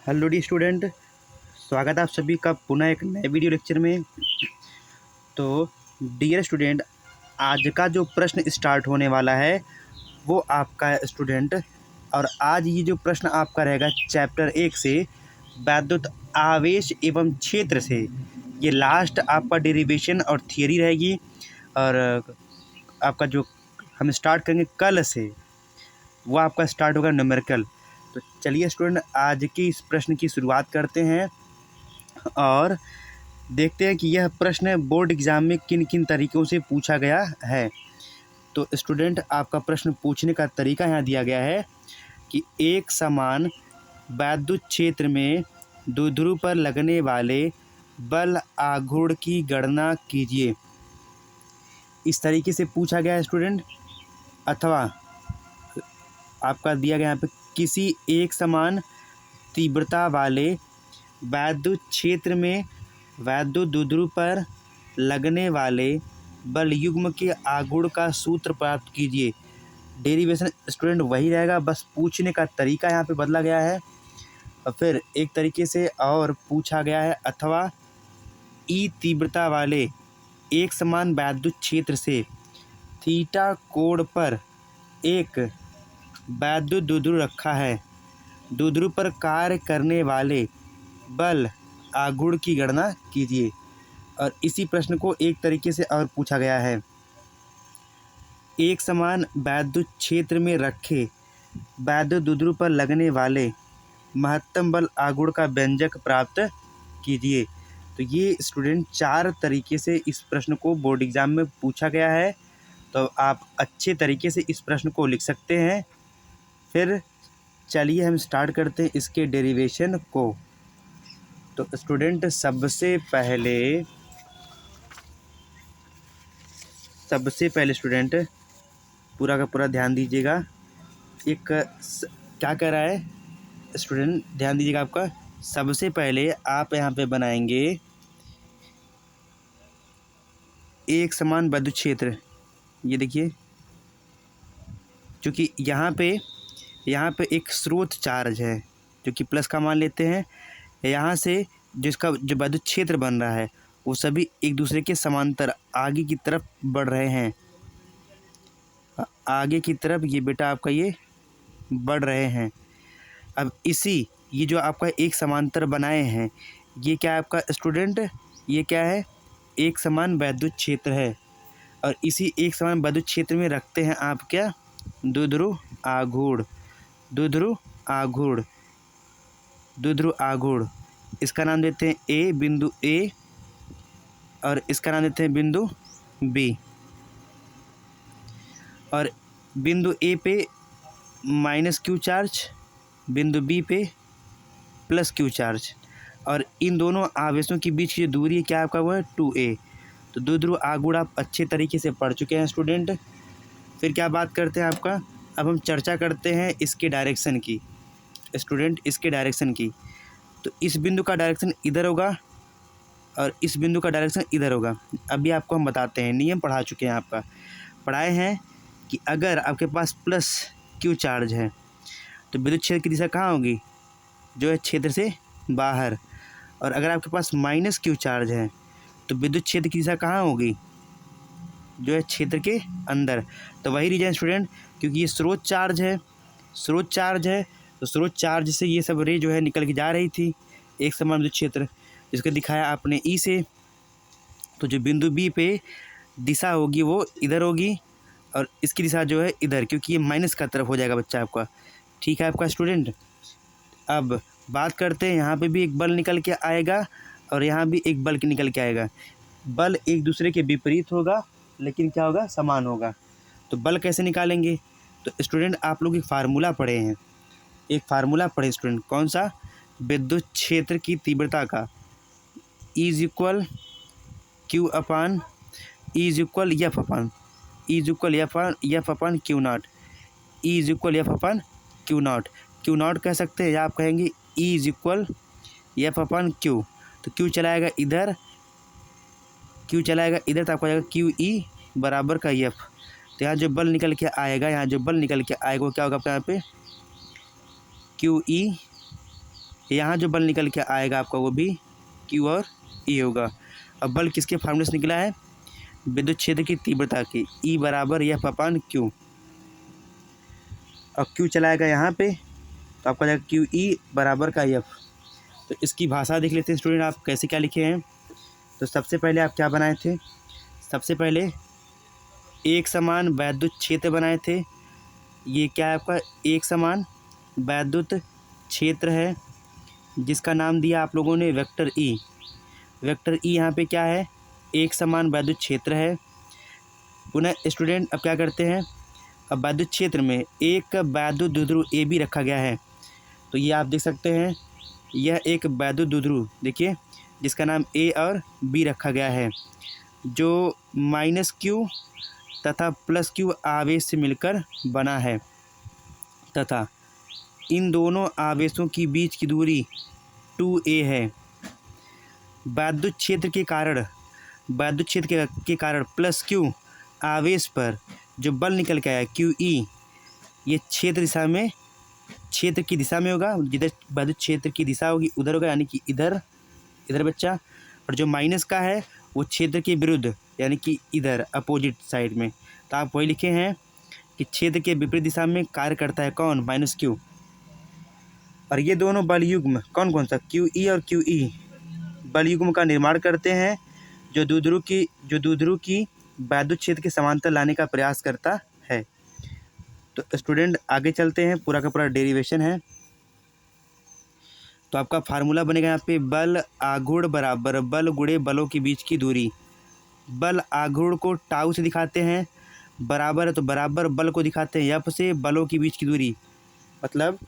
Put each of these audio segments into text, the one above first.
Hello dear student, स्वागत है आप सभी का पुनः एक नए वीडियो लेक्चर में। तो डियर स्टूडेंट, आज का जो प्रश्न स्टार्ट होने वाला है वो आपका है स्टूडेंट। और आज ये जो प्रश्न आपका रहेगा चैप्टर 1 से, वैद्युत आवेश एवं क्षेत्र से। ये लास्ट आपका डेरिवेशन और थियरी रहेगी। और आपका जो हम स्टार्ट करेंगे कल से, वो आपका स्टार्ट होगा न्यूमेरिकल। तो चलिए स्टूडेंट, आज की इस प्रश्न की शुरुआत करते हैं और देखते हैं कि यह प्रश्न बोर्ड एग्ज़ाम में किन किन तरीक़ों से पूछा गया है। तो स्टूडेंट, आपका प्रश्न पूछने का तरीका यहाँ दिया गया है कि एक समान वैद्युत क्षेत्र में द्विध्रुव पर लगने वाले बल आघूर्ण की गणना कीजिए। इस तरीके से पूछा गया है स्टूडेंट। अथवा आपका दिया गया यहाँ पे किसी एक समान तीव्रता वाले वैद्युत क्षेत्र में वैद्युत द्विध्रुव पर लगने वाले बल युग्म के आघूर्ण का सूत्र प्राप्त कीजिए। डेरिवेशन स्टूडेंट वही रहेगा, बस पूछने का तरीका यहाँ पे बदला गया है। और फिर एक तरीके से और पूछा गया है, अथवा ई तीव्रता वाले एक समान वैद्युत क्षेत्र से थीटा कोण पर एक वैद्युत द्विध्रुव रखा है। द्विध्रुव पर कार्य करने वाले बल आघूर्ण की गणना कीजिए। और इसी प्रश्न को एक तरीके से और पूछा गया है, एक समान वैद्युत क्षेत्र में रखे वैद्युत द्विध्रुव पर लगने वाले महत्तम बल आघूर्ण का व्यंजक प्राप्त कीजिए। तो ये स्टूडेंट 4 तरीके से इस प्रश्न को बोर्ड एग्ज़ाम में पूछा गया है। तो आप अच्छे तरीके से इस प्रश्न को लिख सकते हैं। फिर चलिए हम स्टार्ट करते हैं इसके डेरिवेशन को। तो स्टूडेंट, सबसे पहले स्टूडेंट पूरा का पूरा ध्यान दीजिएगा। क्या कह रहा है स्टूडेंट, ध्यान दीजिएगा। आपका सबसे पहले आप यहाँ पे बनाएंगे एक समान वैद्युत क्षेत्र। ये देखिए, क्योंकि यहाँ पे एक स्रोत चार्ज है जो कि प्लस का मान लेते हैं। यहाँ से जिसका जो वैद्युत क्षेत्र बन रहा है वो सभी एक दूसरे के समांतर आगे की तरफ बढ़ रहे हैं। आगे की तरफ ये बेटा आपका ये बढ़ रहे हैं। अब ये जो आपका एक समांतर बनाए हैं, ये क्या है आपका स्टूडेंट, ये क्या है, एक समान वैद्युत क्षेत्र है। और इसी एक समान वैद्युत क्षेत्र में रखते हैं आप क्या, द्विध्रुव आघूर्ण। इसका नाम देते हैं ए, बिंदु ए, और इसका नाम देते हैं बिंदु बी। और बिंदु ए पे माइनस क्यू चार्ज, बिंदु बी पे प्लस क्यू चार्ज। और इन दोनों आवेशों के बीच की जो दूरी है क्या आपका, वो है 2a। तो द्विध्रुव आघूर्ण आप अच्छे तरीके से पढ़ चुके हैं स्टूडेंट। फिर क्या बात करते हैं आपका, अब हम चर्चा करते हैं इसके डायरेक्शन की स्टूडेंट, इसके डायरेक्शन की। तो इस बिंदु का डायरेक्शन इधर होगा और इस बिंदु का डायरेक्शन इधर होगा। अभी आपको हम बताते हैं, नियम पढ़ा चुके हैं, आपका पढ़ाए हैं कि अगर आपके पास प्लस क्यू चार्ज है तो विद्युत क्षेत्र की दिशा कहाँ होगी, जो है क्षेत्र से बाहर। और अगर आपके पास माइनस क्यू चार्ज है तो विद्युत क्षेत्र की दिशा कहाँ होगी, जो है क्षेत्र के अंदर। तो वही रीजन स्टूडेंट, क्योंकि ये स्रोत चार्ज है तो स्रोत चार्ज से ये सब रे जो है निकल के जा रही थी एक समान विद्युत क्षेत्र, जिसको दिखाया आपने ई से। तो जो बिंदु बी पे दिशा होगी वो इधर होगी और इसकी दिशा जो है इधर, क्योंकि ये माइनस का तरफ हो जाएगा बच्चा आपका। ठीक है आपका स्टूडेंट। अब बात करते हैं, यहाँ पे भी एक बल निकल के आएगा और यहाँ भी एक बल निकल के आएगा। बल एक दूसरे के विपरीत होगा लेकिन क्या होगा, समान होगा। तो बल कैसे निकालेंगे, तो स्टूडेंट आप लोग एक फार्मूला पढ़े हैं, स्टूडेंट, कौन सा, विद्युत क्षेत्र की तीव्रता का, is equal Q upon is equal F upon Q not, is equal F upon Q not कह सकते हैं, या आप कहेंगे is equal F upon Q. तो क्यू चलाएगा इधर तो आपको आएगा क्यू ई बराबर का एफ। तो यहाँ जो बल निकल के आएगा, वो क्या होगा आपका यहाँ पे, क्यू ई यहाँ जो बल निकल के आएगा आपका वो भी Q और E होगा। अब बल किसके फार्मूले से निकला है? विद्युत क्षेत्र की तीव्रता की, E बराबर F/Q। अब Q चलाएगा यहाँ पे तो आपका जाएगा QE बराबर का F। तो इसकी भाषा देख लेते हैं स्टूडेंट, आप कैसे क्या लिखे हैं। तो सबसे पहले आप क्या बनाए थे? सबसे पहले एक समान वैद्युत क्षेत्र बनाए थे। ये क्या है आपका? एक समान वैद्युत क्षेत्र है जिसका नाम दिया आप लोगों ने वेक्टर E। वेक्टर E यहाँ पे क्या है? एक समान वैद्युत क्षेत्र है। पुनः स्टूडेंट अब क्या करते हैं, अब वैद्युत क्षेत्र में एक वैद्युत द्विध्रुव ए भी रखा गया है। तो ये आप देख सकते हैं, यह एक वैद्युत द्विध्रुव देखिए जिसका नाम ए और बी रखा गया है, जो -Q तथा +Q आवेश से मिलकर बना है तथा इन दोनों आवेशों की बीच की दूरी 2a है। वैद्युत क्षेत्र के कारण +Q आवेश पर जो बल निकल के आया QE, ये क्षेत्र की दिशा में होगा। जिधर वैद्युत क्षेत्र की दिशा होगी उधर होगा, यानी कि इधर बच्चा। और जो माइनस का है वो क्षेत्र के विरुद्ध, यानी कि इधर अपोजिट साइड में। तो आप वही लिखे हैं कि क्षेत्र के विपरीत दिशा में कार्य करता है कौन? -Q। और ये दोनों बल युग्म कौन कौन सा? QE और QE बल युग्म का निर्माण करते हैं जो द्विध्रुव की वैद्युत क्षेत्र के समांतर लाने का प्रयास करता है। तो स्टूडेंट आगे चलते हैं, पूरा का पूरा डेरिवेशन है। तो आपका फार्मूला बनेगा यहाँ पे बल आघूर्ण बराबर बल गुणे बलों के बीच की दूरी। बल आघूर्ण को टाउ से दिखाते हैं, बराबर है तो बराबर बल को दिखाते हैं F से। बलों के बीच की दूरी मतलब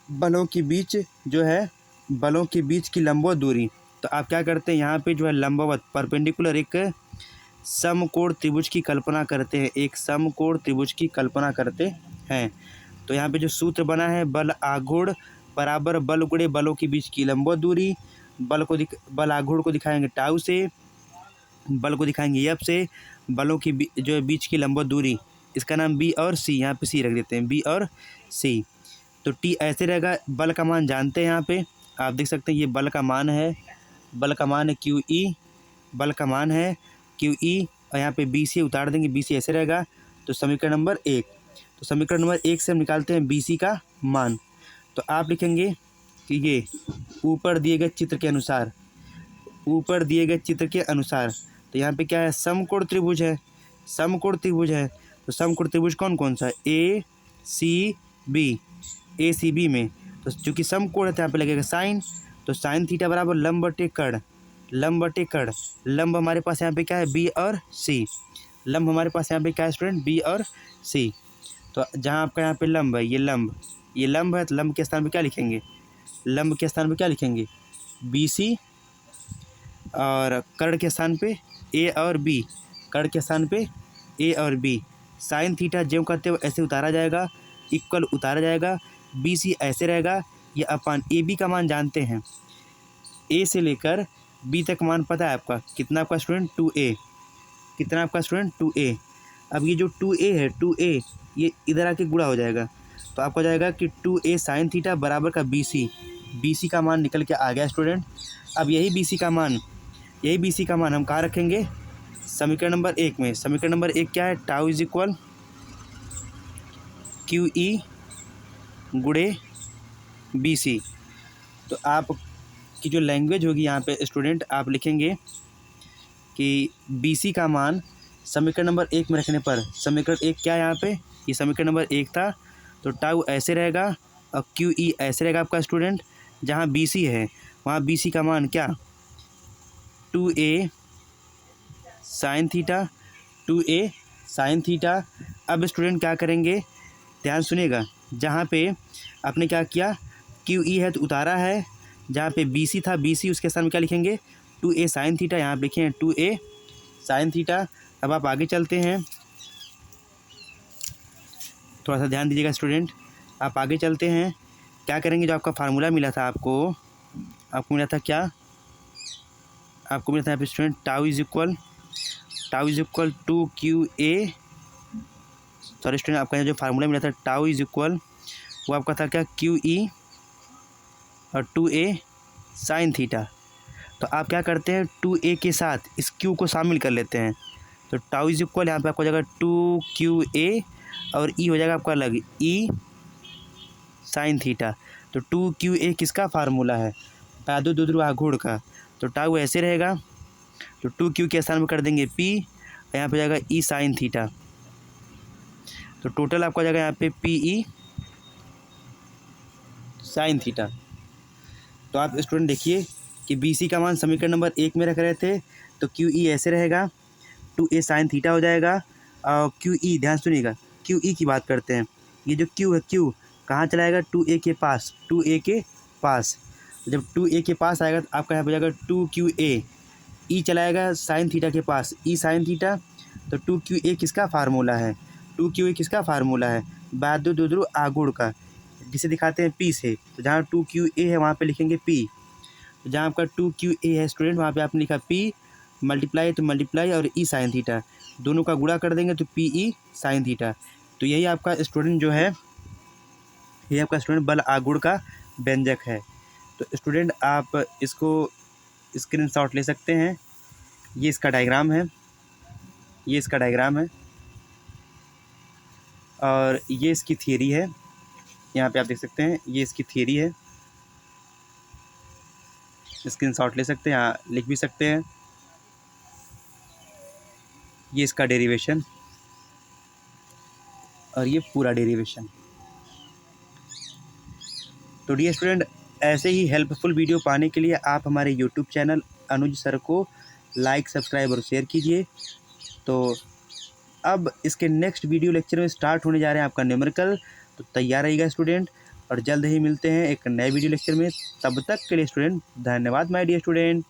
बलों के बीच जो है, बलों के बीच की लंबवत दूरी। तो आप क्या करते हैं, यहाँ पे जो है लंबवत परपेंडिकुलर एक समकोण त्रिभुज की कल्पना करते हैं, एक समकोण त्रिभुज की कल्पना करते हैं। तो यहाँ पे जो सूत्र बना है, बल आघूर्ण बराबर बल गुणे बलों के बीच की लंबवत दूरी। बल आघूर्ण को दिखाएंगे टाउ से, बल को दिखाएंगे F से, बलों की जो बीच की लंबवत दूरी, इसका नाम B और C, यहाँ पे C रख देते हैं, B और C। तो T ऐसे रहेगा। बल का मान जानते हैं, यहाँ पे आप देख सकते हैं ये बल का मान है, बल का मान है QE, बल का मान है QE, और यहाँ पे BC उतार देंगे, BC ऐसे रहेगा। तो समीकरण नंबर 1, तो समीकरण नंबर 1 से हम निकालते हैं BC का मान। तो आप लिखेंगे कि ये ऊपर दिए गए चित्र के अनुसार, तो यहाँ पे क्या है, समकोण त्रिभुज है, समकोण त्रिभुज है। तो समकोण त्रिभुज कौन कौन सा है? ACB में। तो चूँकि समकोण है तो यहाँ पे लगेगा साइन, तो साइन थीटा बराबर लंब बटे कर्ण, लंब हमारे पास यहाँ पे क्या है? B और C। लंब हमारे पास यहाँ पे क्या है स्टूडेंट? B और C। तो जहाँ आपका यहाँ पे लंब है, ये लंब है, तो लंब के स्थान पे क्या लिखेंगे? BC, और कर्ण के स्थान पे A और B, A और B। साइन थीटा ज्यों करते हुए ऐसे उतारा जाएगा, इक्वल उतारा जाएगा, BC ऐसे रहेगा। ये अपन AB का मान जानते हैं, A से लेकर B तक मान पता है आपका कितना? आपका स्टूडेंट 2A, कितना आपका स्टूडेंट? 2A। अब ये जो 2A है, 2A ये इधर आके गुणा हो जाएगा, तो आपको हो जाएगा कि 2A साइन थीटा बराबर का BC का मान निकल के आ गया स्टूडेंट। अब यही BC का मान हम कहाँ रखेंगे? समीकरण नंबर 1 में। समीकरण नंबर 1 क्या है? टाउ इज इक्वल QE गुणे BC। तो आप की जो लैंग्वेज होगी यहाँ पे स्टूडेंट, आप लिखेंगे कि BC का मान समीकरण नंबर 1 में रखने पर, समीकरण 1 क्या है यहाँ पे? ये समीकरण नंबर 1 था, तो टाउ ऐसे रहेगा और QE ऐसे रहेगा आपका स्टूडेंट। जहाँ BC है वहाँ BC का मान क्या? 2A साइन थीटा, अब स्टूडेंट क्या करेंगे, ध्यान सुनिएगा। जहाँ पे आपने क्या किया, QE है तो उतारा है, जहाँ पे BC था, BC उसके सामने क्या लिखेंगे? 2A साइन थीटा, यहाँ पे लिखे हैं 2A साइन थीटा। अब आप आगे चलते हैं, थोड़ा सा ध्यान दीजिएगा स्टूडेंट। आप आगे चलते हैं, क्या करेंगे? जो आपका फार्मूला मिला था आपको मिला था क्या? आपको मिला था यहाँ पे student tau is equal 2QA, sorry student, आपका जो फार्मूला मिला था टाउ इज इक्वल, वो आपका था क्या? QE और 2a साइन थीटा। तो आप क्या करते हैं, 2a के साथ इस q को शामिल कर लेते हैं। तो टाउ इज इक्वल यहाँ पे आपको हो जाएगा 2qa और e हो जाएगा आपका अलग e साइन थीटा। तो 2qa किसका फार्मूला है, पैदो दुद्रु आघूर्ण का। तो टाउ ऐसे रहेगा, तो 2q के स्थान में कर देंगे p, यहाँ पे जाएगा e साइन थीटा। तो टोटल आपका जाएगा यहाँ पे पी ई साइन थीटा। तो आप स्टूडेंट देखिए कि बी सी का मान समीकरण नंबर 1 में रख रहे थे, तो क्यू ई ऐसे रहेगा, 2a साइन थीटा हो जाएगा। और क्यू ई, ध्यान सुनिएगा, क्यू ई की बात करते हैं। ये जो क्यू है, क्यू कहाँ चला जाएगा, 2a के पास, 2a के पास। जब 2a के पास आएगा तो आपका यहाँ पर जाएगा 2qa, ई चलाएगा साइन थीटा के पास, ई साइन थीटा। तो 2qa किसका फार्मूला है, 2qa किसका फार्मूला है, बादो दुद्रु आगुड़ का, जिसे दिखाते हैं पी से। तो जहाँ 2qa है वहाँ पे लिखेंगे पी। तो जहाँ आपका 2qa है स्टूडेंट, वहाँ पे आपने लिखा पी, मल्टीप्लाई तो मल्टीप्लाई और ई साइन थीटा, दोनों का गुणा कर देंगे तो पी ई साइन थीटा। तो यही आपका स्टूडेंट जो है, ये आपका स्टूडेंट बल आगुड़ का व्यंजक है। तो स्टूडेंट आप इसको स्क्रीनशॉट ले सकते हैं। ये इसका डायग्राम है, ये इसका डायग्राम है और ये इसकी थियरी है। यहाँ पे आप देख सकते हैं, ये इसकी थियरी है, स्क्रीनशॉट ले सकते हैं, यहाँ लिख भी सकते हैं। ये इसका डेरिवेशन और ये पूरा डेरिवेशन। तो डियर स्टूडेंट, ऐसे ही हेल्पफुल वीडियो पाने के लिए आप हमारे यूट्यूब चैनल अनुज सर को लाइक, सब्सक्राइब और शेयर कीजिए। तो अब इसके नेक्स्ट वीडियो लेक्चर में स्टार्ट होने जा रहे हैं आपका न्यूमेरिकल। तो तैयार रहिएगा स्टूडेंट, और जल्द ही मिलते हैं एक नए वीडियो लेक्चर में। तब तक के लिए स्टूडेंट धन्यवाद माय डियर स्टूडेंट।